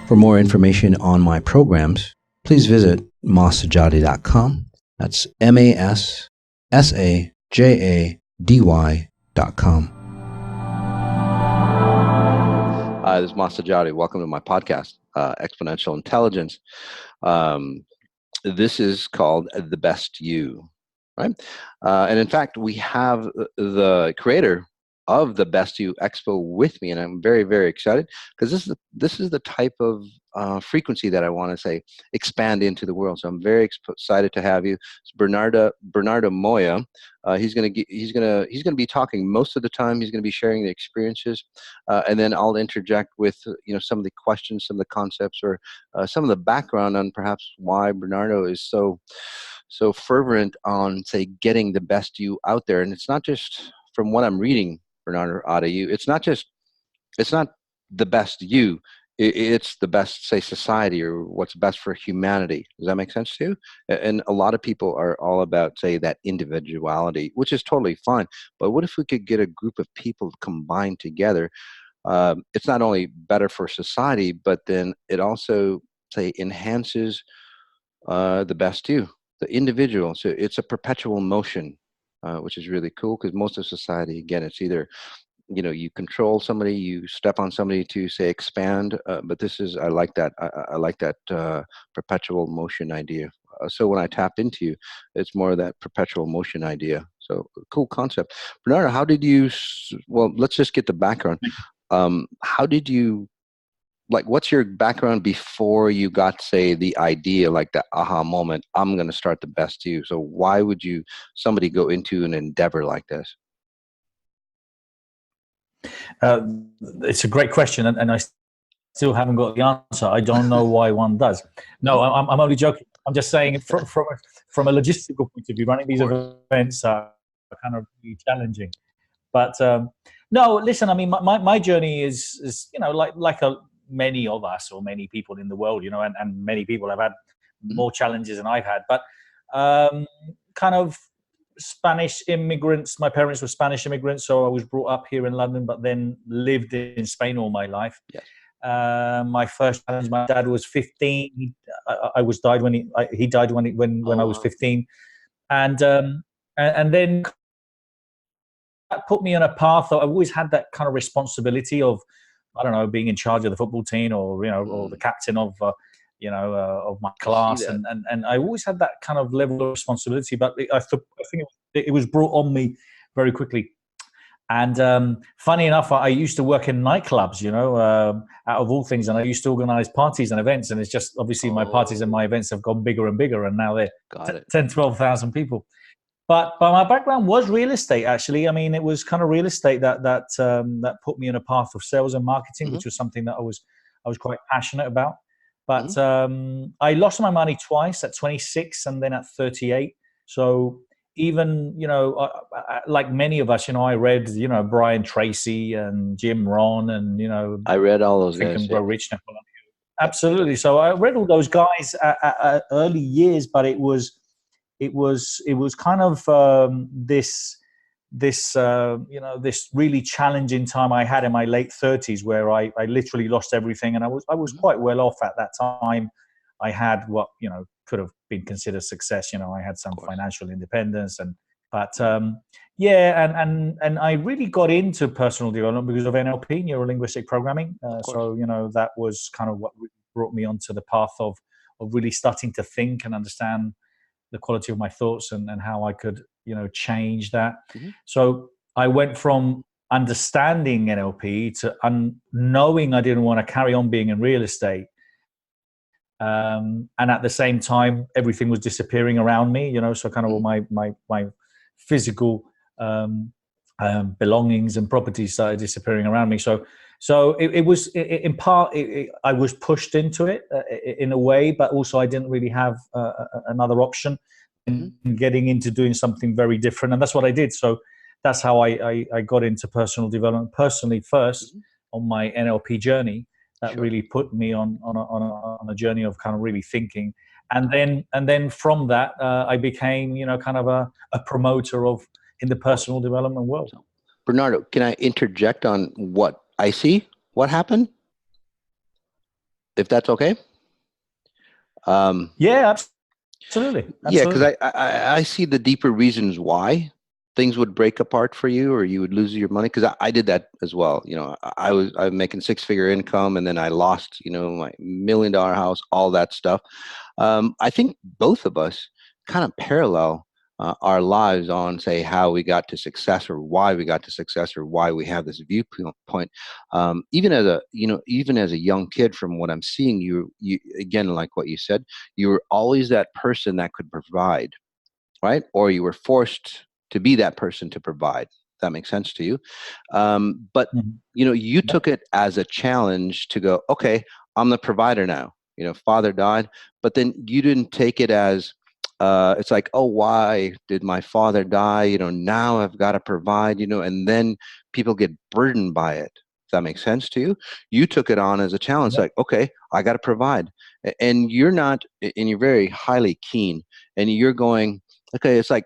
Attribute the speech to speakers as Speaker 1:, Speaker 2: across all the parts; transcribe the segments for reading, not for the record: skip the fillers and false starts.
Speaker 1: For more information on my programs, please visit massajadi.com. That's MASSAJADY.com. Hi, this is Masati. Welcome to my podcast, Exponential Intelligence. This is called The Best You, right? And in fact, we have the creator of the Best You Expo with me, and I'm very, very excited because this is the type of frequency that I want to say expand into the world. So I'm very excited to have you. It's Bernardo Moya. He's gonna be talking most of the time. He's gonna be sharing the experiences, and then I'll interject with some of the questions, some of the concepts, or some of the background on perhaps why Bernardo is so fervent on, say, getting the best you out there. And it's not just from what I'm reading, Bernardo, out of you. It's not the best you. It's the best, say, society, or what's best for humanity. Does that make sense to you? And a lot of people are all about, say, that individuality, which is totally fine. But what if we could get a group of people combined together? It's not only better for society, but then it also, say, enhances the best you, the individual. So it's a perpetual motion, which is really cool, because most of society, again, it's either you control somebody, you step on somebody to, say, expand, but this is, I like that. I like that perpetual motion idea. So when I tapped into you, it's more of that perpetual motion idea. So cool concept. Bernardo, how did you, well, let's just get the background. How did you, what's your background before you got, say, the idea, like the aha moment, I'm going to start the Best You? So why would somebody go into an endeavor like this?
Speaker 2: It's a great question, and I still haven't got the answer. I don't know why one does. No, I'm only joking. I'm just saying from a logistical point of view, running these events are kind of really challenging. But no, listen, I mean, my journey is like many of us, or many people in the world, and many people have had more challenges than I've had. But kind of Spanish immigrants. My parents were Spanish immigrants, so I was brought up here in London, but then lived in Spain all my life.
Speaker 1: Yes.
Speaker 2: My first challenge, my dad was 15. He died when I was 15, and then that put me on a path. I've always had that kind of responsibility of, I don't know, being in charge of the football team, or or the captain of of my class, and I always had that kind of level of responsibility. But I think it was brought on me very quickly. And funny enough, I used to work in nightclubs, out of all things, and I used to organize parties and events. And it's just, obviously, my parties and my events have gone bigger and bigger, and now they're 10, 12,000 people. But my background was real estate, actually. I mean, it was kind of real estate that put me on a path of sales and marketing, which was something that I was quite passionate about. But I lost my money twice, at 26 and then at 38. So even, like many of us, I read, Brian Tracy and Jim Rohn, and,
Speaker 1: I read all those
Speaker 2: Think
Speaker 1: guys.
Speaker 2: and Grow Rich. Absolutely. So I read all those guys at early years, but it was kind of this really challenging time I had in my late 30s, where I literally lost everything, and I was quite well off at that time. I had what could have been considered success. I had some financial independence, but I really got into personal development because of NLP, neuro linguistic programming. So that was kind of what brought me onto the path of really starting to think and understand the quality of my thoughts and how I could, change that. So I went from understanding NLP to knowing I didn't want to carry on being in real estate. And at the same time, everything was disappearing around me, so kind of all my physical belongings and properties started disappearing around me. So it was, in part, I was pushed into it in a way, but also I didn't really have another option in getting into doing something very different. And that's what I did. So that's how I got into personal development personally first on my NLP journey. That really put me on a journey of kind of really thinking. And then from that, I became, kind of a promoter in the personal development world.
Speaker 1: Bernardo, can I interject on what I see? What happened? if that's okay. Um,
Speaker 2: Yeah, absolutely,
Speaker 1: yeah, because
Speaker 2: absolutely.
Speaker 1: I see the deeper reasons why things would break apart for you or you would lose your money. Because I did that as well. You know, I was making six-figure income and then I lost, you know, my $1 million house, all that stuff. I think both of us kind of parallel our lives on, say, how we got to success or why we got to success or why we have this viewpoint. Even as a, you know, even as a young kid, from what I'm seeing, you again, like what you said, you were always that person that could provide, right? Or you were forced to be that person to provide. That makes sense to you. But
Speaker 2: Mhm.
Speaker 1: you know, you
Speaker 2: Yep.
Speaker 1: took it as a challenge to go, okay, I'm the provider now. You know, father died, but then you didn't take it as it's like, oh, why did my father die? You know, now I've got to provide. You know, and then people get burdened by it. If that makes sense to you, you took it on as a challenge.
Speaker 2: Yep.
Speaker 1: Like, okay, I got to provide, and you're not, and you're very highly keen, and you're going, okay, it's like,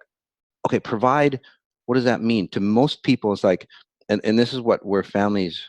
Speaker 1: okay, provide, what does that mean to most people? It's like, and this is what, where families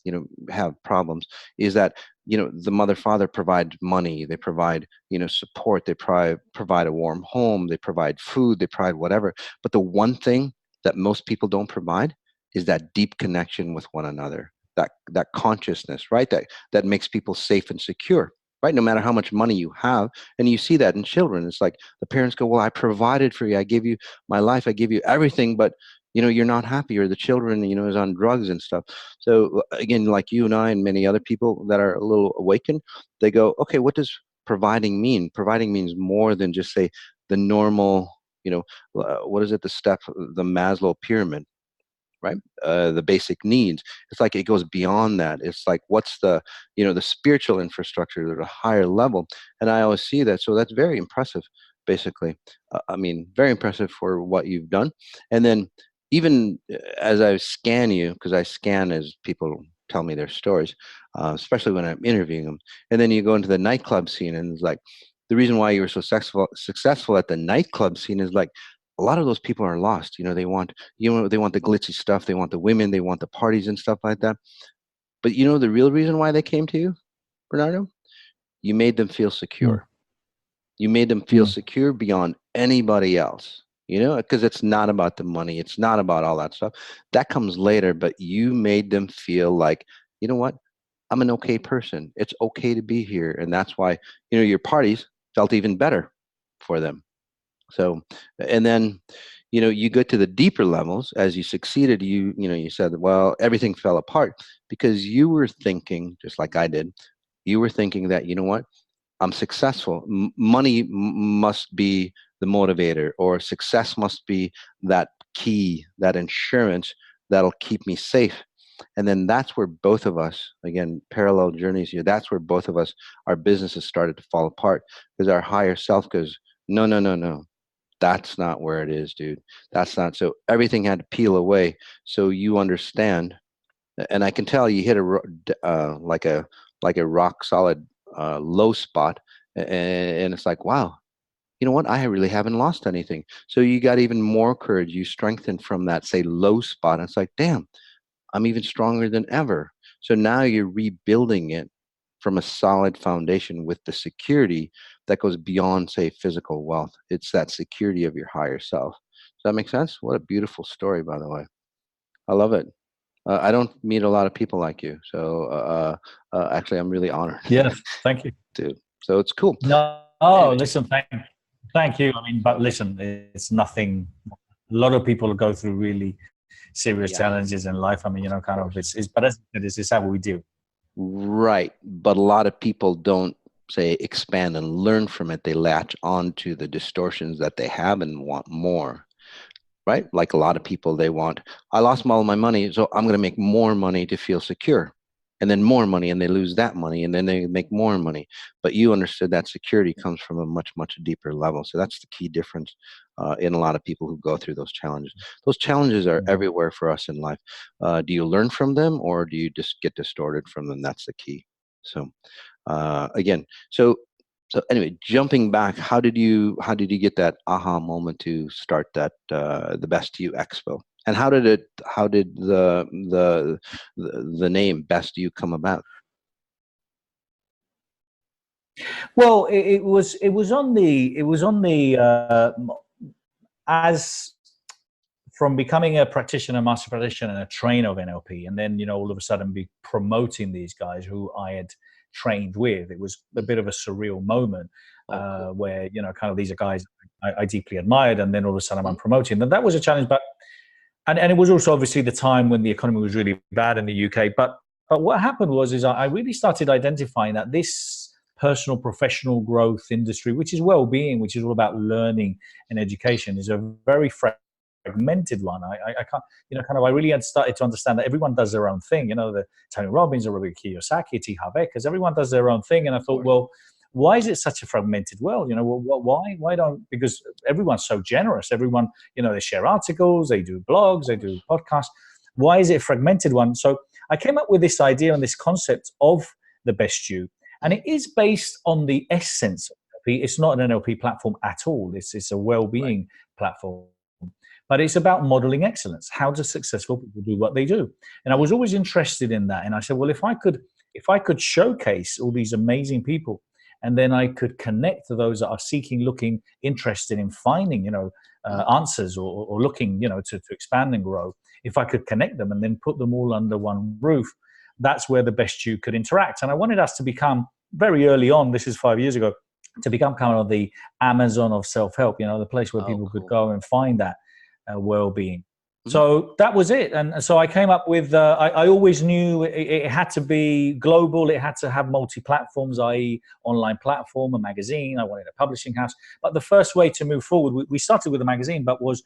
Speaker 1: you know, have problems, is that, you know, the mother father provide money, they provide, you know, support, they provide a warm home, they provide food, they provide whatever, but the one thing that most people don't provide is that deep connection with one another, that consciousness, right, that makes people safe and secure, right, no matter how much money you have. And you see that in children. It's like the parents go, well, I provided for you, I gave you my life, I give you everything, but you know, you're not happy, or the children, you know, is on drugs and stuff. So again, like you and I and many other people that are a little awakened, they go, okay, what does providing mean? Providing means more than just, say, the normal, you know, what is it, the step, the Maslow pyramid, right, the basic needs. It's like it goes beyond that. It's like, what's the, you know, the spiritual infrastructure at a higher level. And I always see that. So that's very impressive, basically. I mean, very impressive for what you've done. And then even as I scan you, because I scan as people tell me their stories, especially when I'm interviewing them, and then you go into the nightclub scene, and it's like, the reason why you were so successful at the nightclub scene is like, a lot of those people are lost. You know, they want, you know, they want the glitzy stuff, they want the women, they want the parties and stuff like that. But you know the real reason why they came to you, Bernardo? You made them feel
Speaker 2: Mm.
Speaker 1: secure. You made them feel
Speaker 2: Mm.
Speaker 1: secure beyond anybody else. You know, because it's not about the money, it's not about all that stuff. That comes later, but you made them feel like, you know what? I'm an okay person. It's okay to be here. And that's why, you know, your parties felt even better for them. So, and then, you know, you get to the deeper levels as you succeeded. You know, you said, well, everything fell apart because you were thinking, just like I did, you were thinking that, you know what, I'm successful. Money must be the motivator, or success must be that key, that insurance that'll keep me safe. And then that's where both of us, again, parallel journeys here, that's where both of us, our businesses started to fall apart because our higher self goes, no, no, no, no, that's not where it is, dude. That's not. So everything had to peel away so you understand. And I can tell you hit like a rock solid low spot, and it's like, wow, you know what? I really haven't lost anything. So you got even more courage. You strengthened from that, say, low spot. And it's like, damn, I'm even stronger than ever. So now you're rebuilding it from a solid foundation with the security that goes beyond, say, physical wealth. It's that security of your higher self. Does that make sense? What a beautiful story, by the way. I love it. I don't meet a lot of people like you. So actually, I'm really honored
Speaker 2: Yes, thank you.
Speaker 1: to. So it's cool.
Speaker 2: No, oh,
Speaker 1: Anyway,
Speaker 2: listen, thank you. I mean, but listen, it's nothing. A lot of people go through really serious
Speaker 1: yeah,
Speaker 2: challenges in life. I mean, you
Speaker 1: of
Speaker 2: know, kind of,
Speaker 1: course.
Speaker 2: but as this is how we do.
Speaker 1: Right. But a lot of people don't, say, expand and learn from it. They latch on to the distortions that they have and want more. Right? Like a lot of people, they want, I lost all my money, so I'm going to make more money to feel secure. And then more money, and they lose that money, and then they make more money. But you understood that security comes from a much, much deeper level. So that's the key difference in a lot of people who go through those challenges. Those challenges are
Speaker 2: Mhm.
Speaker 1: everywhere for us in life. Do you learn from them, or do you just get distorted from them? That's the key. So again, so anyway, jumping back, how did you get that aha moment to start that the Best You Expo? And how did the name Best You come about?
Speaker 2: Well, as from becoming a practitioner, master practitioner, and a trainer of NLP, and then all of a sudden be promoting these guys who I had trained with. It was a bit of a surreal moment
Speaker 1: Cool.
Speaker 2: where kind of these are guys I deeply admired, and then all of a sudden I'm
Speaker 1: Mhm.
Speaker 2: promoting them. That was a challenge, but and it was also obviously the time when the economy was really bad in the UK. But what happened was is I really started identifying that this personal professional growth industry, which is well-being, which is all about learning and education, is a very fragmented one. I can't, kind of, I really had started to understand that everyone does their own thing. The Tony Robbins, or Robert Kiyosaki, T. Harv Ekers, everyone does their own thing. And I
Speaker 1: Of
Speaker 2: thought,
Speaker 1: course.
Speaker 2: well, why is it such a fragmented world? Why don't, because everyone's so generous. Everyone, they share articles, they do blogs, they do podcasts. Why is it a fragmented one? So I came up with this idea and this concept of the best you. And it is based on the essence of NLP. It's not an NLP platform at all. It's a
Speaker 1: Right.
Speaker 2: well-being platform. But it's about modeling excellence. How do successful people do what they do? And I was always interested in that. And I said, well, if I could showcase all these amazing people, and then I could connect to those that are seeking, looking, interested in finding,
Speaker 1: Mhm.
Speaker 2: answers, or looking, to expand and grow. If I could connect them and then put them all under one roof, that's where the best you could interact. And I wanted us to become, very early on, this is 5 years ago, to become kind of the Amazon of self-help, the place where
Speaker 1: Oh,
Speaker 2: people could
Speaker 1: cool.
Speaker 2: go and find that well-being.
Speaker 1: Mhm.
Speaker 2: So that was it. And so I came up with, I always knew it had to be global. It had to have multi-platforms, i.e. online platform, a magazine. I wanted a publishing house. But the first way to move forward, we started with a magazine, but was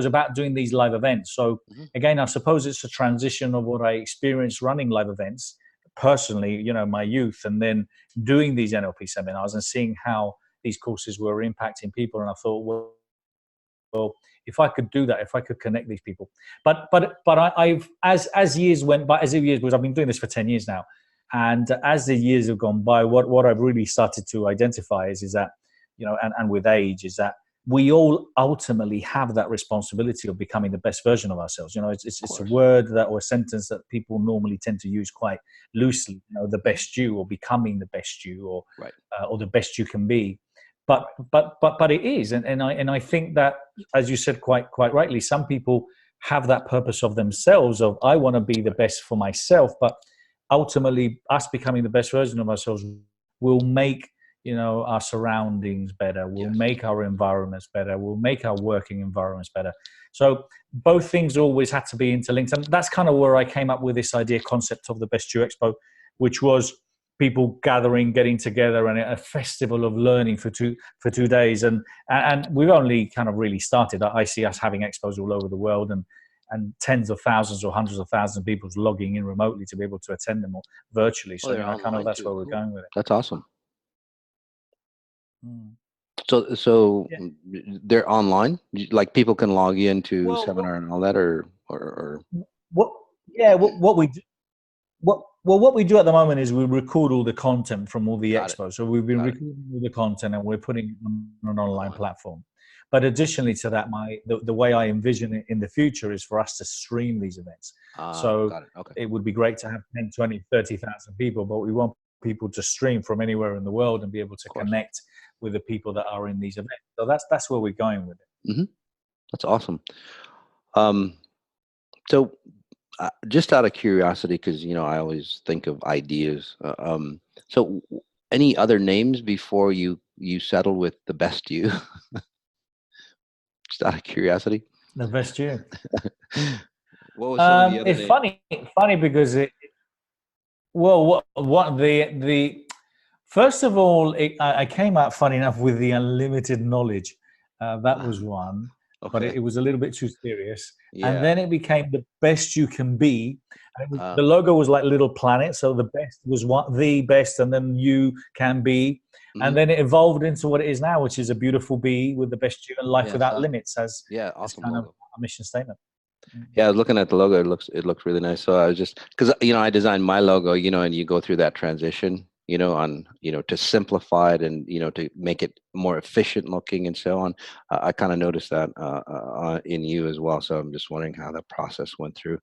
Speaker 2: about doing these live events. So
Speaker 1: Mhm.
Speaker 2: again, I suppose it's a transition of what I experienced running live events personally, my youth, and then doing these NLP seminars and seeing how these courses were impacting people. And I thought, well, if I could do that, if I could connect these people, I've as years went by, because I've been doing this for 10 years now, and as the years have gone by, what I've really started to identify is that, and with age, is that we all ultimately have that responsibility of becoming the best version of ourselves.
Speaker 1: Of
Speaker 2: It's a
Speaker 1: course.
Speaker 2: word that, or a sentence that people normally tend to use quite loosely. The
Speaker 1: Mhm.
Speaker 2: best you, or becoming the best you,
Speaker 1: Right.
Speaker 2: or the best you can be. But it is, and I think that, as you said quite rightly, some people have that purpose of themselves, of I want to be the
Speaker 1: Right.
Speaker 2: best for myself, but ultimately us becoming the best version of ourselves will make our surroundings better, will
Speaker 1: Yes.
Speaker 2: make our environments better, will make our working environments better. So both things always had to be interlinked, and that's kind of where I came up with this idea concept of the Best You Expo, which was people gathering, getting together, and a festival of learning for 2 days. And we've only kind of really started. I see us having expos all over the world, and tens of thousands or hundreds of thousands of people logging in remotely to be able to attend them, or virtually.
Speaker 1: Oh,
Speaker 2: So
Speaker 1: they're
Speaker 2: kind of
Speaker 1: online
Speaker 2: that's
Speaker 1: too.
Speaker 2: where we're
Speaker 1: Cool.
Speaker 2: going with it.
Speaker 1: That's awesome.
Speaker 2: Mm.
Speaker 1: So
Speaker 2: Yeah.
Speaker 1: they're online. Like people can log into
Speaker 2: Well,
Speaker 1: seminar and all that, or
Speaker 2: what? Yeah. What we do, what we do at the moment is we record all the content from all the
Speaker 1: got it.
Speaker 2: expos. So we've been
Speaker 1: Got it.
Speaker 2: recording all the content and we're putting it on an online
Speaker 1: Online.
Speaker 2: platform. But additionally to that, the way I envision it in the future is for us to stream these events. So
Speaker 1: Got it. Okay.
Speaker 2: it would be great to have 10, 20, 30,000 people, but we want people to stream from anywhere in the world and be able to
Speaker 1: Of course.
Speaker 2: connect with the people that are in these events. So that's where we're going with it.
Speaker 1: Hmm. That's awesome. Um, so just out of curiosity, because I always think of ideas. So any other names before you settled with the best you? Just out of curiosity.
Speaker 2: The best year.
Speaker 1: What was some of the other
Speaker 2: It's
Speaker 1: names?
Speaker 2: funny because well, what the first of all, I came out funny enough with the unlimited knowledge. That
Speaker 1: Ah,
Speaker 2: was one, but it
Speaker 1: okay.
Speaker 2: was a little bit too serious. And
Speaker 1: Yeah.
Speaker 2: then it became the best you can be. And
Speaker 1: Uh,
Speaker 2: the logo was like little planet, so the best was what the best, and then you can be,
Speaker 1: mhm.
Speaker 2: and then it evolved into what it is now, which is a beautiful be with the best you and life
Speaker 1: Yeah. It's
Speaker 2: without
Speaker 1: awesome.
Speaker 2: limits,
Speaker 1: Yeah.
Speaker 2: as
Speaker 1: Awesome
Speaker 2: kind of
Speaker 1: logo.
Speaker 2: a mission statement.
Speaker 1: Yeah, I was looking at the logo. It looks really nice. So I was just because I designed my logo, and you go through that transition, on to simplify it and to make it more efficient looking and so on. I kind of noticed that in you as well. So I'm just wondering how that process went through.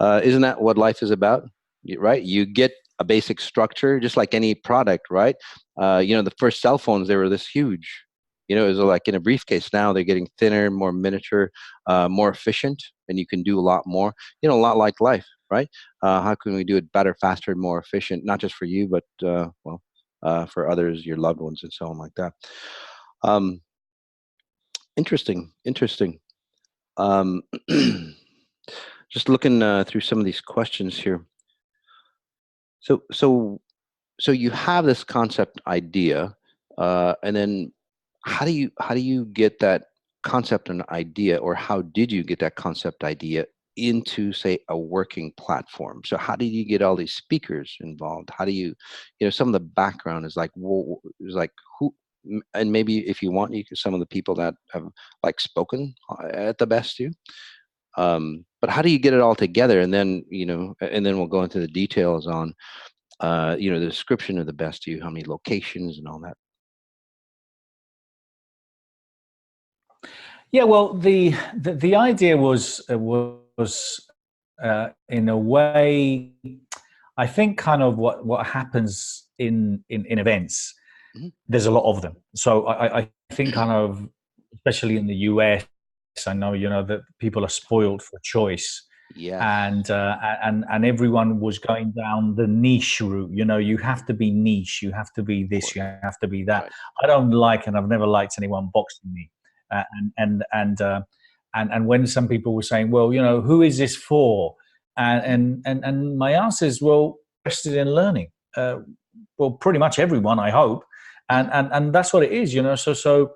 Speaker 1: Isn't that what life is about? right? You get a basic structure, just like any product, right? The first cell phones, they were this huge. It was like in a briefcase. Now they're getting thinner, more miniature, more efficient, and you can do a lot more. A lot like life, right? How can we do it better, faster, and more efficient? Not just for you, but for others, your loved ones, and so on like that. Um, Interesting, interesting. Um, just looking through some of these questions here. So, so, so you have this concept idea, and then how do you get that concept and idea, or how did you get that concept idea into, say, a working platform? So, how did you get all these speakers involved? How do some of the background is like, is like who, and maybe if you want, some of the people that have like spoken at the best you. But how do you get it all together, and then we'll go into the details on the description of the best you, how many locations and all that.
Speaker 2: Yeah, well, the idea was in a way, I think, kind of what happens in events.
Speaker 1: Mhm.
Speaker 2: There's a lot of them, so I think kind of, especially in the US, I know that people are spoiled for choice,
Speaker 1: Yes.
Speaker 2: and everyone was going down the niche route. You have to be niche, you have to be
Speaker 1: Of
Speaker 2: this, you
Speaker 1: course.
Speaker 2: have to be that.
Speaker 1: Right.
Speaker 2: I don't like, and I've never liked anyone boxing me. Uh, and and and uh, and when some people were saying, well, who is this for?
Speaker 1: Mhm.
Speaker 2: And my answer is, well, interested in learning. Well, pretty much everyone, I hope, and
Speaker 1: Mhm.
Speaker 2: and and that's what it is. L-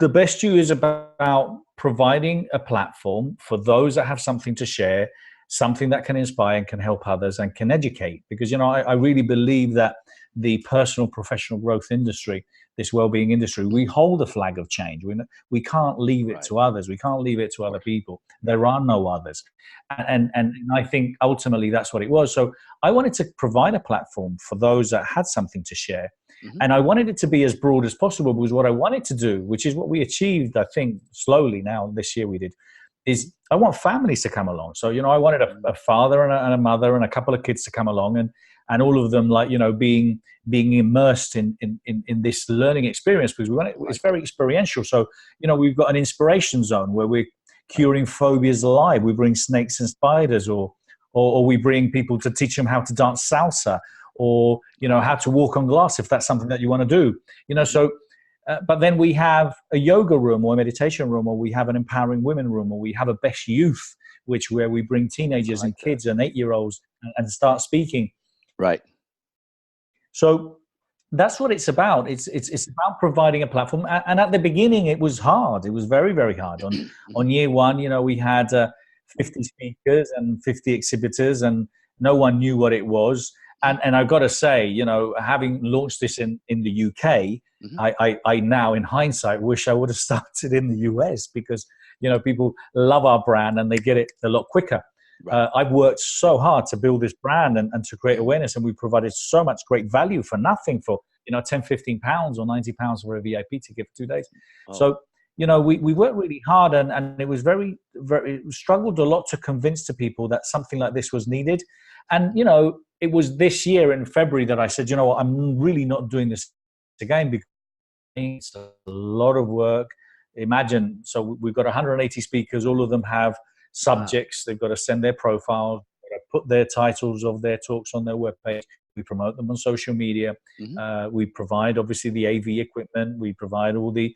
Speaker 2: the best you is about providing a platform for those that have something to share, something that can inspire and can help others and can educate. Because I really believe that the personal professional growth industry, this well-being industry, we
Speaker 1: Mhm.
Speaker 2: hold a flag of change. We can't leave it
Speaker 1: Right.
Speaker 2: to others. We can't leave it
Speaker 1: Of
Speaker 2: to other
Speaker 1: course.
Speaker 2: people. There are no others. And I think ultimately that's what it was. So I wanted to provide a platform for those that had something to share.
Speaker 1: Mhm.
Speaker 2: And I wanted it to be as broad as possible, because what I wanted to do, which is what we achieved, I think, slowly now, this year we did,
Speaker 1: Mhm.
Speaker 2: is I want families to come along. So, I wanted
Speaker 1: Mm.
Speaker 2: a father and a mother and a couple of kids to come along, and all of them, like, being immersed in this learning experience, because we want it,
Speaker 1: I
Speaker 2: it's
Speaker 1: like that.
Speaker 2: very experiential. So, we've got an inspiration zone where we're
Speaker 1: Right.
Speaker 2: curing phobias live. We bring snakes and spiders, or we bring people to teach them how to dance salsa, or how
Speaker 1: Wow.
Speaker 2: to walk on glass, if that's something that you want to do.
Speaker 1: Mhm.
Speaker 2: So but then we have a yoga room or a meditation room, or we have an empowering women room, or we have a best youth, where we bring
Speaker 1: I
Speaker 2: teenagers and
Speaker 1: like that.
Speaker 2: kids and 8-year-olds and start speaking.
Speaker 1: Right.
Speaker 2: So that's what it's about. It's about providing a platform. And at the beginning, it was hard. It was very, very hard. On
Speaker 1: Mhm.
Speaker 2: year one, we had 50 speakers and 50 exhibitors, and no one knew what it was.
Speaker 1: Mhm.
Speaker 2: And I've got to say, having launched this in the UK,
Speaker 1: Mhm.
Speaker 2: I now, in hindsight, wish I would have started in the US, because people love our brand and they get it a lot quicker.
Speaker 1: Right.
Speaker 2: I've worked so hard to build this brand and to create
Speaker 1: Mhm.
Speaker 2: awareness, and we provided so much great value for nothing, for 10, £15 or £90 for a VIP ticket for 2 days.
Speaker 1: Oh.
Speaker 2: So we worked really hard, and it was very, very, struggled a lot to convince to people that something like this was needed. And it was this year in February that I said, you know what, I'm really not doing this again, because it's a lot of work. Imagine, so we've got 180 speakers. All of them have
Speaker 1: Wow.
Speaker 2: subjects. They've got to send their profiles, put their titles of their talks on their webpage. We promote them on social media.
Speaker 1: Mhm.
Speaker 2: We provide, obviously, the AV equipment. We provide all the,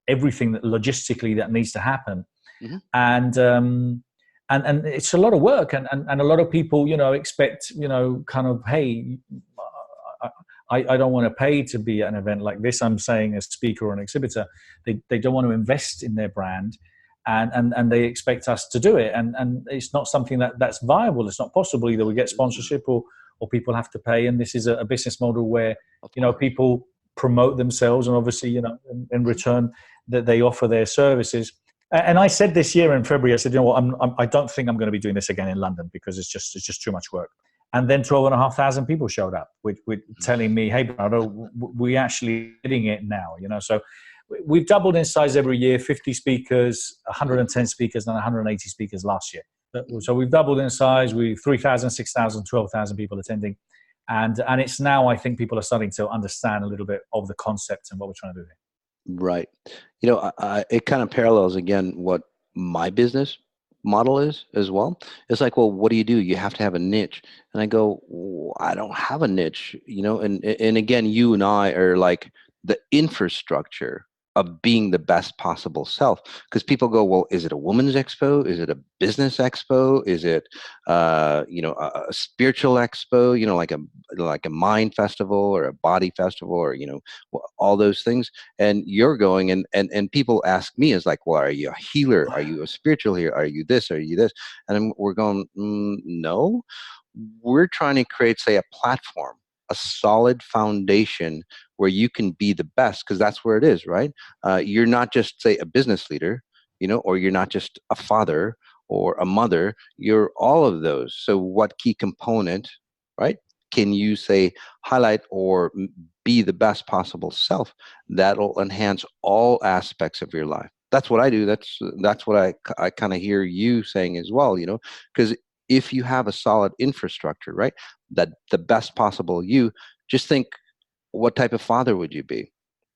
Speaker 2: everything that logistically that needs to happen.
Speaker 1: Mhm.
Speaker 2: And it's a lot of work, and a lot of people expect, kind of, hey, I don't want to pay to be at an event like this. I'm saying, a speaker or an exhibitor, they don't want to invest in their brand, and they expect us to do it, and it's not something that's viable. It's not possible. Either we get
Speaker 1: Mm.
Speaker 2: sponsorship, or people have to pay. And this is a business model where
Speaker 1: Of course.
Speaker 2: people promote themselves, and obviously, in
Speaker 1: Mhm.
Speaker 2: return, that they offer their services. And I said this year in February, I said, you know what, I don't think I'm going to be doing this again in London, because it's just too much work. And then 12,500 people showed up with telling me, hey, Bernardo, we actually hitting it now. So we've doubled in size every year, 50 speakers,
Speaker 1: Mhm.
Speaker 2: 110 speakers, and 180 speakers last year. So we've doubled in size. We 3,000, 6,000, 12,000 people attending. And it's now, I think people are starting to understand a little bit of the concept and what we're trying to do here.
Speaker 1: Right. You know, it kind of parallels again what my business model is as well. It's like, well, what do? You have to have a niche. And I go, I don't have a niche, you know, and again, you and I are like the infrastructure of being the best possible self. Because people go, well, is it a women's expo? Is it a business expo? Is it, you know, a spiritual expo? You know, like a mind festival or a body festival, or you know, all those things. And you're going, and people ask me, is like, well, are you a healer? Are you a spiritual healer? Are you this? Are you this? And we're going, no, we're trying to create, say, a platform, a solid foundation where you can be the best, because that's where it is, right? You're not just, say, a business leader, you know, or you're not just a father or a mother. You're all of those. So what key component, right, can you, say, highlight or be the best possible self that'll enhance all aspects of your life? That's what I do. That's what I kind of hear you saying as well, you know, because if you have a solid infrastructure, right, that the best possible you, just think, what type of father would you be,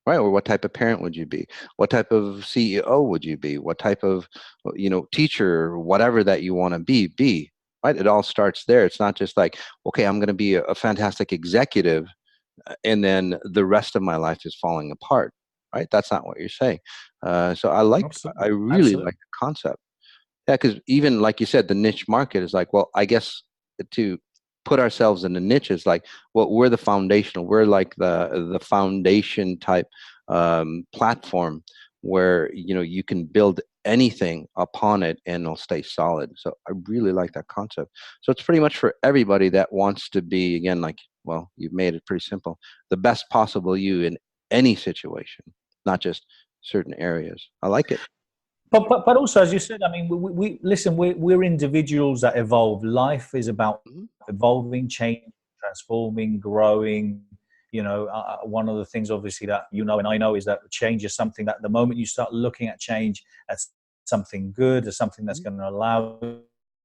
Speaker 1: right? Or what type of parent would you be? What type of CEO would you be? What type of, you know, teacher, or whatever that you want to be, right? It all starts there. It's not just like, okay, I'm going to be a fantastic executive, and then the rest of my life is falling apart, right? That's not what you're saying. So I
Speaker 2: Absolutely.
Speaker 1: really
Speaker 2: Absolutely.
Speaker 1: like the concept. Yeah, because even like you said, the niche market is like, well, I guess to put ourselves in the niche is like, well, we're the foundational, we're like the foundation type platform where, you know, you can build anything upon it and it'll stay solid. So I really like that concept. So it's pretty much for everybody that wants to be, again, like, well, you've made it pretty simple, the best possible you in any situation, not just certain areas. I like it.
Speaker 2: But also, as you said, I mean, we listen. We're individuals that evolve. Life is about
Speaker 1: Mhm.
Speaker 2: evolving, changing, transforming, growing. You know, one of the things, obviously, that you know and I know is that change is something that the moment you start looking at change as something good, as something that's
Speaker 1: Mhm.
Speaker 2: going to allow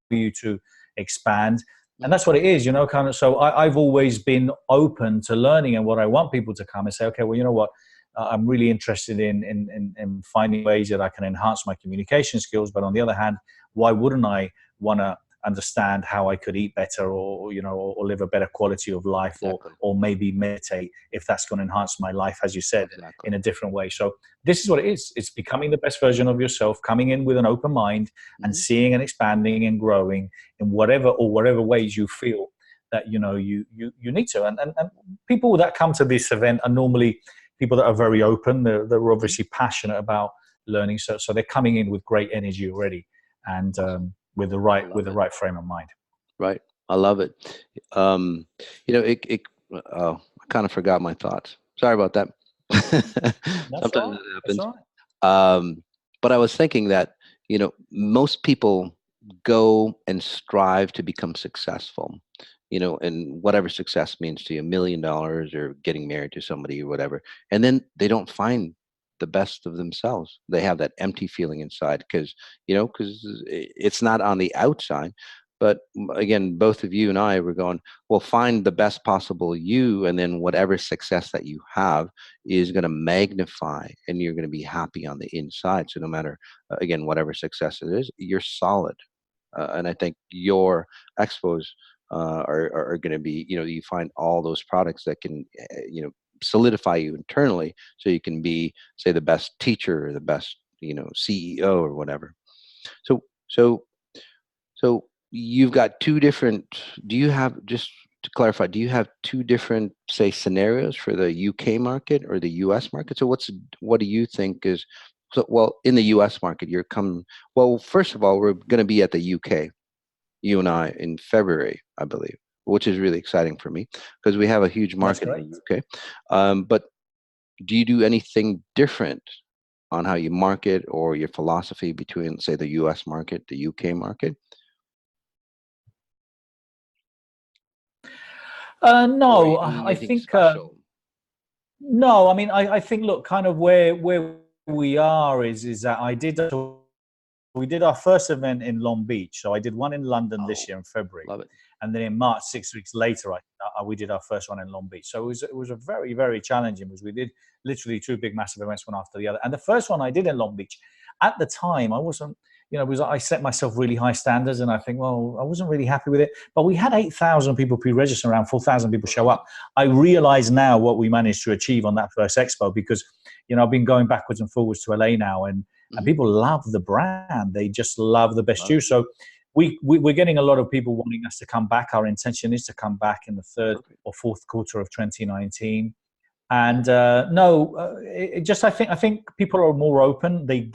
Speaker 2: you to expand, and
Speaker 1: Mhm.
Speaker 2: that's what it is. You know, kind of. So I've always been open to learning, and what I want people to come and say, okay, well, you know what, I'm really interested in finding ways that I can enhance my communication skills. But on the other hand, why wouldn't I want to understand how I could eat better, or you know, or live a better quality of life,
Speaker 1: Exactly.
Speaker 2: or maybe meditate if that's going to enhance my life, as you said,
Speaker 1: Exactly.
Speaker 2: in a different way. So this is what it is. It's becoming the best version of yourself, coming in with an open mind and
Speaker 1: Mhm.
Speaker 2: seeing and expanding and growing in whatever ways you feel that you know you need to. And people that come to this event are normally people that are very open. They're
Speaker 1: Mhm.
Speaker 2: obviously passionate about learning, so they're coming in with great energy already, and
Speaker 1: Awesome.
Speaker 2: with the
Speaker 1: I love
Speaker 2: right
Speaker 1: it.
Speaker 2: frame of mind.
Speaker 1: Right. I love it. Um, you know, oh, I kind of forgot my thoughts. Sorry about that.
Speaker 2: That's
Speaker 1: Sometimes
Speaker 2: all right.
Speaker 1: that
Speaker 2: That's
Speaker 1: happens.
Speaker 2: all right.
Speaker 1: But I was thinking that, you know, most people go and strive to become successful, you know, and whatever success means to you, $1 million or getting married to somebody or whatever. And then they don't find the best of themselves. They have that empty feeling inside because, you know, because it's not on the outside. But again, both of you and I were going, well, find the best possible you, and then whatever success that you have is going to magnify, and you're going to be happy on the inside. So no matter, again, whatever success it is, you're solid. And I think your expos are going to be, you know, you find all those products that can, you know, solidify you internally, so you can be, say, the best teacher or the best, you know, CEO or whatever. So, so so you've got two different. Do you have, just to clarify? Do you have two different, say, scenarios for the UK market or the US market? So what do you think is, so? Well, in the US market, you're coming. Well, first of all, we're going to be at the UK, you and I, in February, I believe, which is really exciting for me because we have a huge
Speaker 2: That's
Speaker 1: market in the
Speaker 2: correct.
Speaker 1: UK. But do you do anything different on how you market or your philosophy between, say, the US market, the UK market, or are
Speaker 2: No,
Speaker 1: you doing
Speaker 2: I
Speaker 1: anything
Speaker 2: think
Speaker 1: special?
Speaker 2: no. I mean, I think look, kind of where we are is that I did we did our first event in Long Beach. So I did one in London this
Speaker 1: Oh,
Speaker 2: year in February.
Speaker 1: love it.
Speaker 2: And then in March, 6 weeks later, we did our first one in Long Beach. So it was a very, very challenging, because we did literally two big massive events, one after the other. And the first one I did in Long Beach, at the time, I wasn't, I set myself really high standards, and I think, well, I wasn't really happy with it. But we had 8,000 people pre-register, around 4,000 people show up. I realize now what we managed to achieve on that first expo, because, I've been going backwards and forwards to LA now, and people love the brand. They just love the best you. So we're getting a lot of people wanting us to come back. Our intention is to come back in the third or fourth quarter of 2019. And I think people are more open. They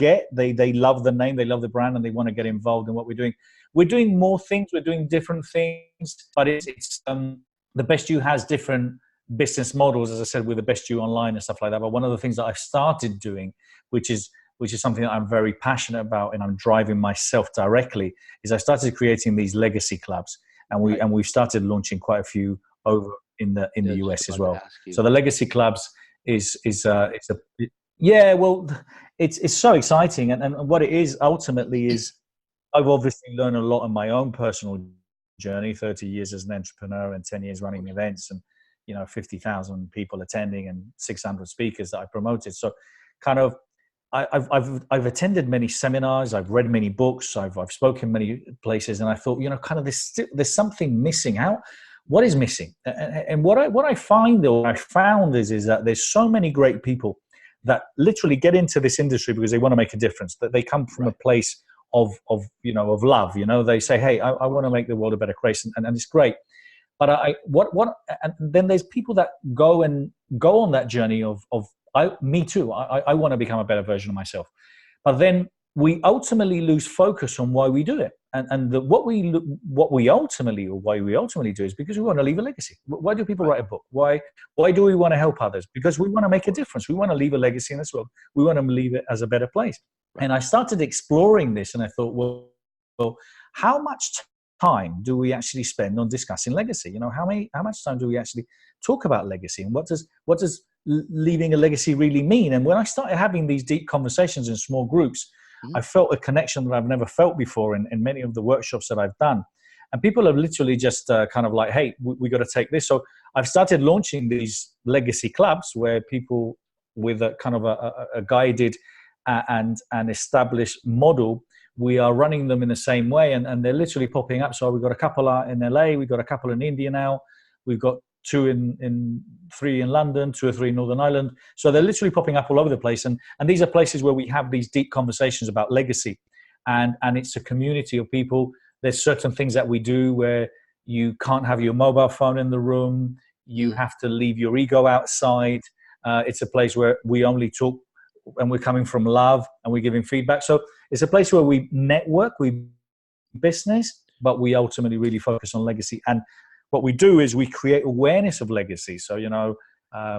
Speaker 2: love the name, they love the brand, and they want to get involved in what we're doing. We're doing more things, we're doing different things, but it's the Best You has different business models, as I said, with the Best You online and stuff like that. But one of the things that I've started doing, which is something that I'm very passionate about, and I'm driving myself directly, is I started creating these legacy clubs, and we've started launching quite a few over in the US as well. So the legacy clubs it's so exciting, and what it is ultimately is, I've obviously learned a lot on my own personal journey, 30 years as an entrepreneur and 10 years running events, and 50,000 people attending and 600 speakers that I promoted. So kind of I've attended many seminars, I've read many books, I've spoken many places, and I thought, kind of there's something missing. What is missing? And what I found is that there's so many great people that literally get into this industry because they want to make a difference, that they come from a place of love. They say, hey, I want to make the world a better place, and it's great. But and then there's people that go on that journey of me too. I want to become a better version of myself. But then we ultimately lose focus on why we do it. What we ultimately do is because we want to leave a legacy. Why do people write a book? Why do we want to help others? Because we want to make a difference. We want to leave a legacy in this world. We want to leave it as a better place. And I started exploring this, and I thought, well, how much time do we actually spend on discussing legacy? How much time do we actually talk about legacy, and what does leaving a legacy really mean? And when I started having these deep conversations in small groups, I felt a connection that I've never felt before in many of the workshops that I've done. And people have literally just kind of like, hey, we got to take this. So I've started launching these legacy clubs where people with a kind of a guided and an established model, we are running them in the same way. And they're literally popping up. So we've got a couple in LA, we've got a couple in India now, we've got 3 in London, 2 or 3 in Northern Ireland. So they're literally popping up all over the place. And these are places where we have these deep conversations about legacy. And it's a community of people. There's certain things that we do where you can't have your mobile phone in the room. You have to leave your ego outside. It's a place where we only talk, and we're coming from love, and we're giving feedback. So it's a place where we network, we business, but we ultimately really focus on legacy. And what we do is we create awareness of legacy. So,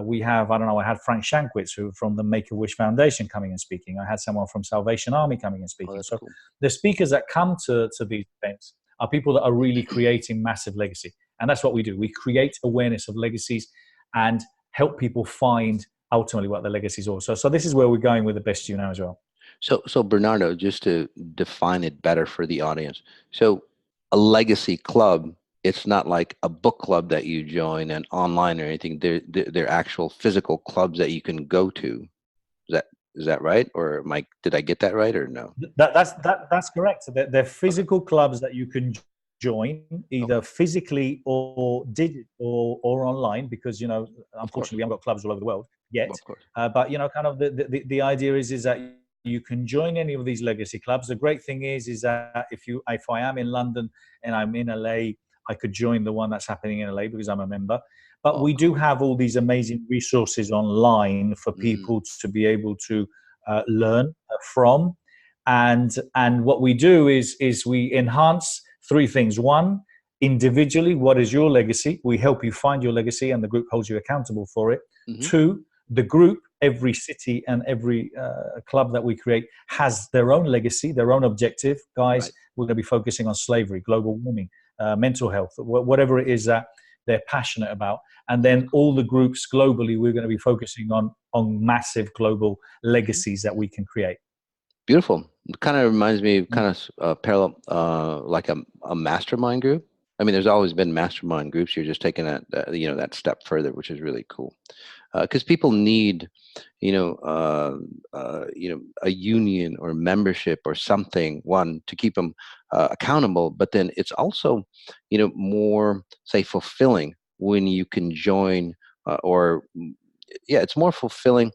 Speaker 2: we have, I had Frank Shankwitz, who from the Make-A-Wish Foundation, coming and speaking. I had someone from Salvation Army coming and speaking. So cool. The speakers that come to these events are people that are really creating massive legacy. And that's what we do. We create awareness of legacies and help people find ultimately what the legacies are. So this is where we're going with the Best You now as well.
Speaker 1: So Bernardo, just to define it better for the audience. So a legacy club, it's not like a book club that you join and online or anything. They're actual physical clubs that you can go to. Is that right? Or did I get that right or no?
Speaker 2: That's correct. They're physical clubs that you can join either physically or digital or online, because unfortunately we haven't got clubs all over the world yet.
Speaker 1: Of course.
Speaker 2: But kind of the idea is that you can join any of these legacy clubs. The great thing is that if I am in London and I'm in LA, I could join the one that's happening in LA because I'm a member. But we do have all these amazing resources online for people to be able to learn from. And what we do is we enhance 3 things. 1, individually, what is your legacy? We help you find your legacy, and the group holds you accountable for it. 2, the group, every city and every club that we create has their own legacy, their own objective. Guys, we're going to be focusing on slavery, global warming, mental health, whatever it is that they're passionate about. And then all the groups globally, we're going to be focusing on massive global legacies that we can create.
Speaker 1: Beautiful. It kind of reminds me of
Speaker 2: Mm.
Speaker 1: kind of parallel, like a mastermind group. I mean, there's always been mastermind groups. You're just taking that, that step further, which is really cool. Because people need, a union or membership or something. One, to keep them accountable, but then it's also, more, say, fulfilling when you can join, or yeah, it's more fulfilling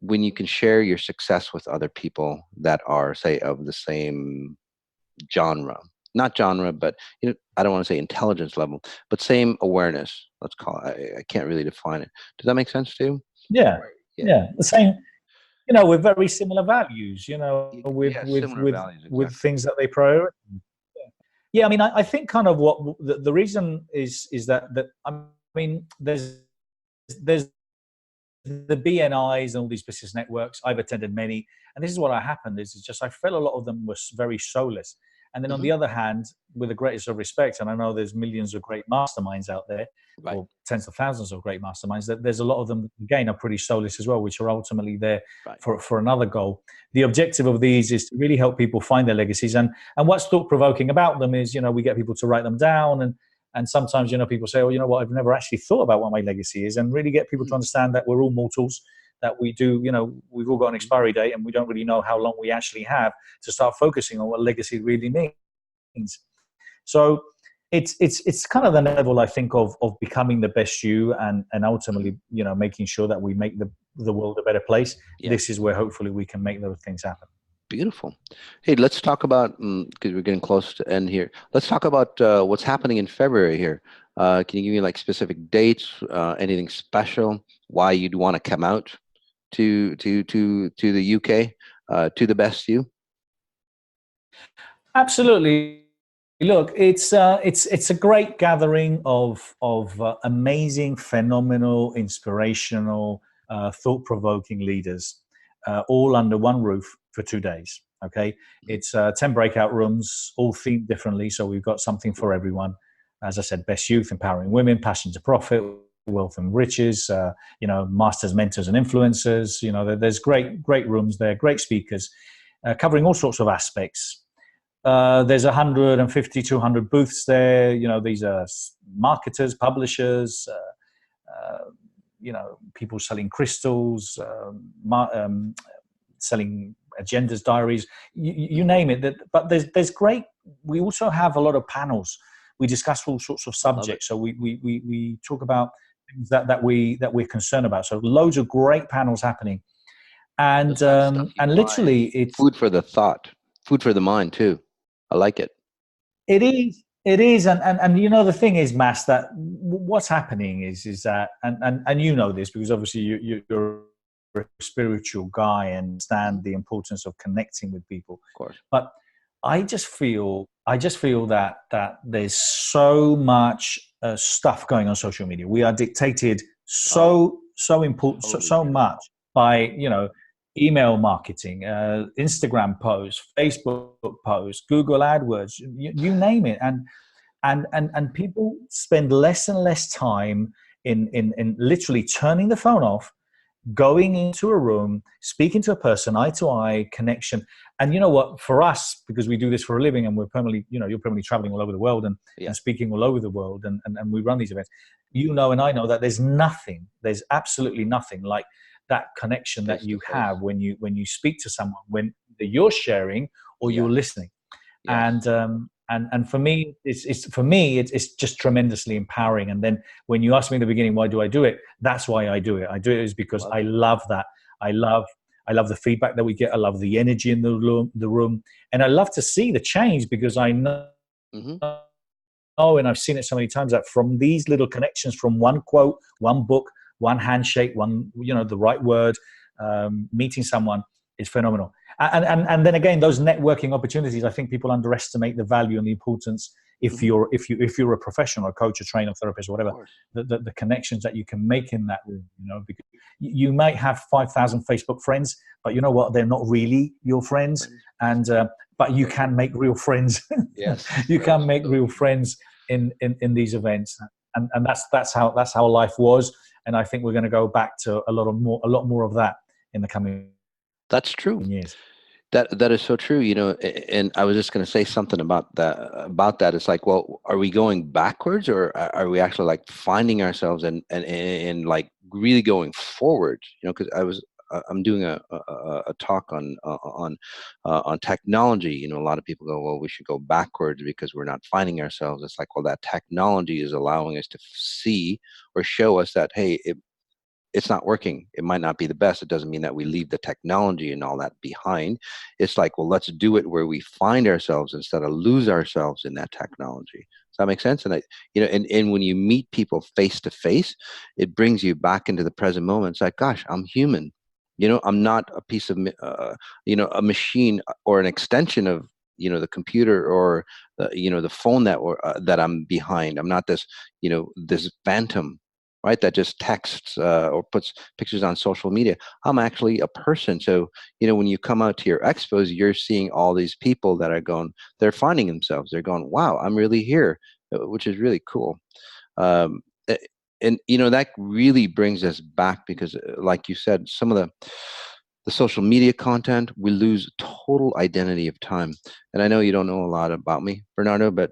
Speaker 1: when you can share your success with other people that are, say, of the same genre. Not genre, but I don't want to say intelligence level, but same awareness. Let's call it. I can't really define it. Does that make sense to you?
Speaker 2: Yeah,
Speaker 1: Right. Yeah.
Speaker 2: yeah, the same. With very similar values. With
Speaker 1: Yeah. Similar values.
Speaker 2: with
Speaker 1: Exactly.
Speaker 2: things that they prioritize. Yeah, I mean, I think kind of what the reason is that I mean, there's the BNIs and all these business networks. I've attended many, and this is what happened is just I felt a lot of them were very soulless. And then on
Speaker 1: Hmm.
Speaker 2: the other hand, with the greatest of respect, and I know there's millions of great masterminds out there,
Speaker 1: Right.
Speaker 2: or tens of thousands of great masterminds, that there's a lot of them again are pretty soulless as well, which are ultimately there
Speaker 1: Right.
Speaker 2: for another goal. The objective of these is to really help people find their legacies, and what's thought provoking about them is we get people to write them down, and sometimes, people say, oh, you know what, I've never actually thought about what my legacy is, and really get people to
Speaker 1: Mm-hmm.
Speaker 2: understand that we're all mortals, that we do, we've all got an
Speaker 1: Mm-hmm.
Speaker 2: expiry date and we don't really know how long we actually have to start focusing on what legacy really means. So it's kind of the level, I think, of becoming the best you, and
Speaker 1: Mm-hmm.
Speaker 2: ultimately, making sure that we make the world a better place.
Speaker 1: Yeah.
Speaker 2: This is where hopefully we can make those things happen.
Speaker 1: Beautiful. Hey, let's talk about, because we're getting close to end here. Let's talk about what's happening in February here. Can you give me like specific dates, anything special, why you'd want to come out to the UK, to the best you?
Speaker 2: Absolutely. Look, it's a great gathering of amazing, phenomenal, inspirational, thought-provoking leaders, all under one roof for 2 days. Okay,
Speaker 1: Mhm.
Speaker 2: it's 10 breakout rooms, all themed differently, so we've got something
Speaker 1: Mhm.
Speaker 2: for everyone. As I said, best youth, empowering women, passion to profit, wealth and riches. Masters, mentors, and influencers. There's great rooms there, great speakers, covering all sorts of aspects. There's 150, 200 booths there. These are marketers, publishers, people selling crystals, selling agendas, diaries, you
Speaker 1: Mhm.
Speaker 2: name it. But there's great. We also have a lot of panels. We discuss all sorts of
Speaker 1: I love it.
Speaker 2: subjects. So we talk about things that we're concerned about. So loads of great panels happening, and
Speaker 1: That's not stuff you buy.
Speaker 2: literally
Speaker 1: It's food for the thought, food for the mind too. I like it.
Speaker 2: it is. It is, and the thing is, Mass, that what's happening is that, and this because obviously you're a spiritual guy and
Speaker 1: Mhm.
Speaker 2: understand the importance of connecting with people.
Speaker 1: Of course.
Speaker 2: But I just feel that there's so much stuff going on social media. We are dictated
Speaker 1: Oh,
Speaker 2: so important,
Speaker 1: totally
Speaker 2: so
Speaker 1: true.
Speaker 2: much by email marketing, Instagram posts, Facebook posts, Google AdWords, you name it, and people spend less and less time in literally turning the phone off, going into a room, speaking to a person, eye to eye connection. And you know what? For us, because we do this for a living, and we're permanently, you're permanently
Speaker 1: Of
Speaker 2: traveling all
Speaker 1: course.
Speaker 2: over the world, and
Speaker 1: Yes.
Speaker 2: speaking all over the world, and we run these events. And I know that there's absolutely nothing like that connection that
Speaker 1: Face to
Speaker 2: you
Speaker 1: face.
Speaker 2: have when you speak to someone, when you're sharing or you're
Speaker 1: Yes.
Speaker 2: listening.
Speaker 1: Yes.
Speaker 2: And for me, it's just tremendously empowering. And then when you asked me in the beginning, why do I do it? That's why I do it. I do it is because
Speaker 1: Love
Speaker 2: I
Speaker 1: it.
Speaker 2: love that. I love I love the feedback that we get. I love the energy in the room, and I love to see the change because I know.
Speaker 1: Hmm.
Speaker 2: And I've seen it so many times that from these little connections, from one quote, one book, one handshake, the right word, meeting someone is phenomenal. And then again, those networking opportunities, I think people underestimate the value and the importance if
Speaker 1: Hmm.
Speaker 2: you're a professional, a coach, a trainer, therapist, or
Speaker 1: Of
Speaker 2: whatever,
Speaker 1: course.
Speaker 2: the connections that you can make in that room, because you might have 5,000 Facebook friends, but you know what? They're not really your friends.
Speaker 1: Friends.
Speaker 2: And but you
Speaker 1: Right.
Speaker 2: can make real friends.
Speaker 1: Yes.
Speaker 2: You
Speaker 1: Right.
Speaker 2: can make
Speaker 1: So
Speaker 2: real
Speaker 1: true.
Speaker 2: friends in these events, and that's how life was. And I think we're going to go back to a lot more of that in the coming
Speaker 1: That's true.
Speaker 2: years.
Speaker 1: That is so true, and I was just going to say something about that. It's like, well, are we going backwards, or are we actually like finding ourselves and like really going forward? Because I'm doing a talk on technology. A lot of people go, well, we should go backwards because we're not finding ourselves. It's like, well, that technology is allowing us to see or show us that, hey, it's not working. It might not be the best. It doesn't mean that we leave the technology and all that behind. It's like, well, let's do it where we find ourselves instead of lose ourselves in that technology. Does that make sense? And when you meet people face to face, it brings you back into the present moment. It's like, gosh, I'm human. I'm not a piece of, a machine or an extension of, the computer or the phone that I'm behind. I'm not this, this phantom, right? That just texts or puts pictures on social media. I'm actually a person. So, when you come out to your expos, you're seeing all these people that are going, they're finding themselves. They're going, wow, I'm really here, which is really cool. Um, a- and, that really brings us back because, like you said, some of the social media content, we lose total identity of time. And I know you don't know a lot about me, Bernardo, but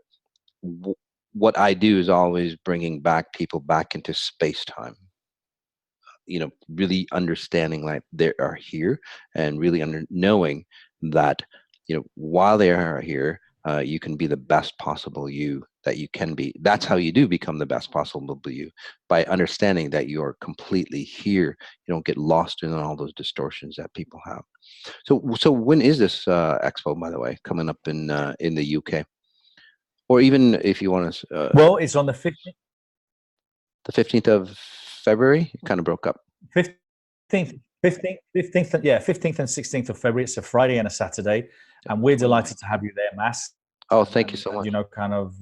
Speaker 1: w- what I do is always bringing back people back into space time. Really understanding like they are here and really knowing that while they are here, you can be the best possible you that you can be. That's how you do become the best possible you, by understanding that you are completely here. You don't get lost in all those distortions that people have. So when is this expo, by the way, coming up in the UK? Or even if you want to,
Speaker 2: Well, it's on the 15th,
Speaker 1: the 15th of February, it kind of broke up.
Speaker 2: 15th, 15th, yeah, 15th and 16th of February. It's a Friday and a Saturday, and we're
Speaker 1: 29.
Speaker 2: delighted to have you there, Mass.
Speaker 1: Oh, thank you so much.
Speaker 2: Kind of,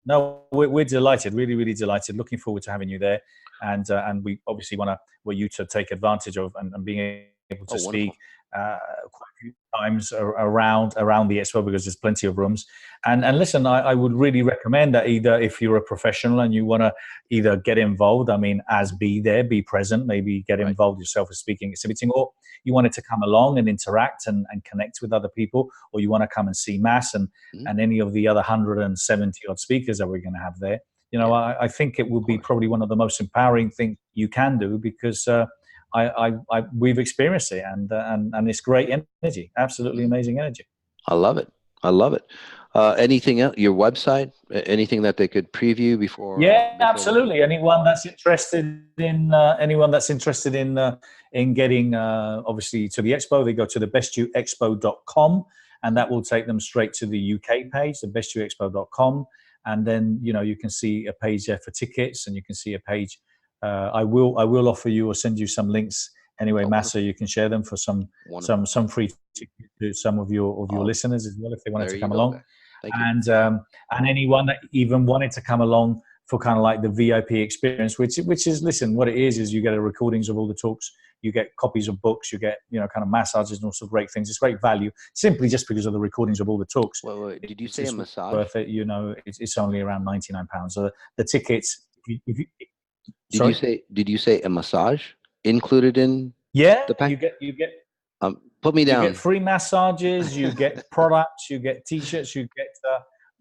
Speaker 2: no, we're delighted, really, really delighted. Looking forward to having you there, and we obviously want you to take advantage of and being able to
Speaker 1: Oh, wonderful.
Speaker 2: speak quite a few times around the expo, because there's plenty of rooms. And listen, I would really recommend that either if you're a professional and you want to either get involved, I mean, as be there, be present, maybe get
Speaker 1: Right.
Speaker 2: involved yourself as speaking, exhibiting, or you wanted to come along and interact and connect with other people, or you want to come and see Mass
Speaker 1: Mhm.
Speaker 2: and any of the other 170 odd speakers that we're going to have there.
Speaker 1: Yeah,
Speaker 2: I think it will
Speaker 1: of
Speaker 2: be
Speaker 1: course.
Speaker 2: probably one of the most empowering things you can do, because we've experienced it, and it's great energy, absolutely
Speaker 1: Mhm.
Speaker 2: amazing energy.
Speaker 1: I love it. I love it. Anything else? Your website? Anything that they could preview
Speaker 2: Yeah,
Speaker 1: before they go?
Speaker 2: absolutely. Anyone that's interested in getting obviously to the expo, they go to the bestyouexpo.com, and that will take them straight to the UK page, the bestyouexpo.com, and then you can see a page there for tickets, and you can see a page. I will offer you or send you some links anyway,
Speaker 1: Oh,
Speaker 2: Matt, so
Speaker 1: wonderful,
Speaker 2: you can share them for some
Speaker 1: wonderful.
Speaker 2: free tickets to some of your
Speaker 1: Oh,
Speaker 2: listeners as well, if they wanted
Speaker 1: there
Speaker 2: to
Speaker 1: you
Speaker 2: come
Speaker 1: go,
Speaker 2: along.
Speaker 1: guy. Thank you.
Speaker 2: And anyone that even wanted to come along for kind of like the VIP experience, which is, listen, what it is you get a recordings of all the talks, you get copies of books, you get kind of massages and all sorts of great things. It's great value simply just because of the recordings of all the talks.
Speaker 1: Wait, did you say a
Speaker 2: It's
Speaker 1: massage?
Speaker 2: worth it. It's only around £99. So the tickets,
Speaker 1: Did you
Speaker 2: sorry,
Speaker 1: say did you say a massage included in
Speaker 2: yeah,
Speaker 1: the pack? Put me
Speaker 2: you get
Speaker 1: down.
Speaker 2: free massages, you get products, you get t-shirts, you get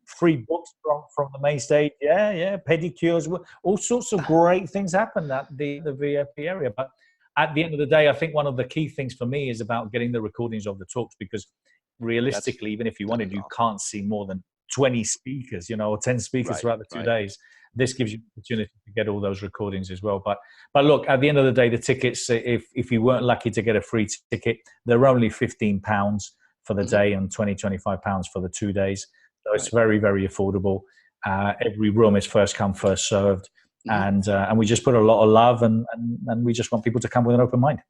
Speaker 2: free books from the main stage. Yeah, pedicures, all sorts of great things happen at the VIP area. But at the end of the day, I think one of the key things for me is about getting the recordings of the talks, because
Speaker 1: That's
Speaker 2: realistically, even if you
Speaker 1: that
Speaker 2: wanted,
Speaker 1: is
Speaker 2: you
Speaker 1: awesome.
Speaker 2: can't see more than 20 speakers, or 10 speakers
Speaker 1: Right,
Speaker 2: throughout the two
Speaker 1: right.
Speaker 2: days. This gives you the opportunity to get all those recordings as well. But look, at the end of the day, the tickets, if you weren't lucky to get a free ticket, they're only £15 for the
Speaker 1: Hmm.
Speaker 2: day and £25 for the 2 days. So it's
Speaker 1: Right.
Speaker 2: very, very affordable. Every room is first come, first served.
Speaker 1: Hmm.
Speaker 2: And we just put a lot of love, and we just want people to come with an open mind.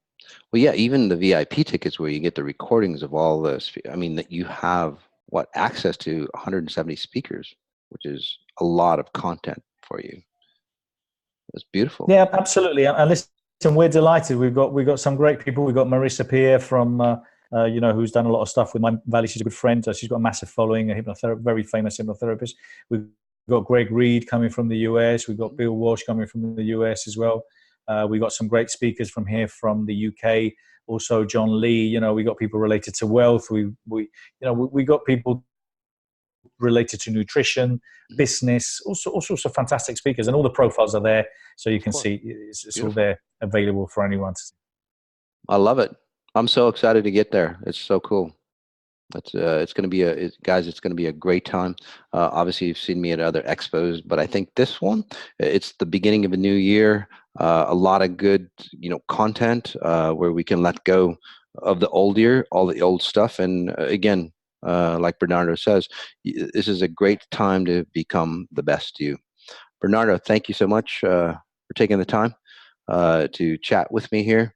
Speaker 1: Well, yeah, even the VIP tickets where you get the recordings of all this. I mean, that you have access to 170 speakers, which is a lot of content for you. It's beautiful.
Speaker 2: Yeah, absolutely. And listen, we're delighted. We've got some great people. We've got Marissa Peer from who's done a lot of stuff with my Valley. She's a good friend. She's got a massive following, very famous hypnotherapist. We've got Greg Reed coming from the US. We've got
Speaker 1: Mhm.
Speaker 2: Bill Walsh coming from the US as well. We've got some great speakers from here, from the UK. also John Lee. You know, we got people related to wealth. We got people related to nutrition, business, all sorts of fantastic speakers, and all the profiles are there, so you can see it's all there available for anyone to see.
Speaker 1: I love it. I'm so excited to get there. It's so cool. It's going to be guys. It's going to be a great time. Obviously, you've seen me at other expos, but I think this one, it's the beginning of a new year. A lot of good, content where we can let go of the old year, all the old stuff, and again, like Bernardo says, this is a great time to become the best you. Bernardo, thank you so much for taking the time to chat with me here.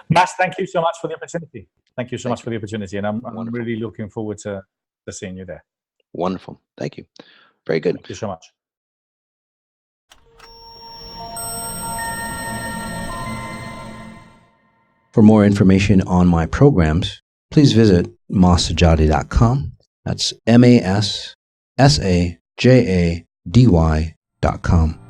Speaker 2: Mas, thank you so much for the opportunity. Thank you so much for the opportunity, and I'm really looking forward to seeing you there.
Speaker 1: Wonderful. Thank you. Very good.
Speaker 2: Thank you so much.
Speaker 3: For more information on my programs, please visit massajady.com. That's MASSAJADY.com.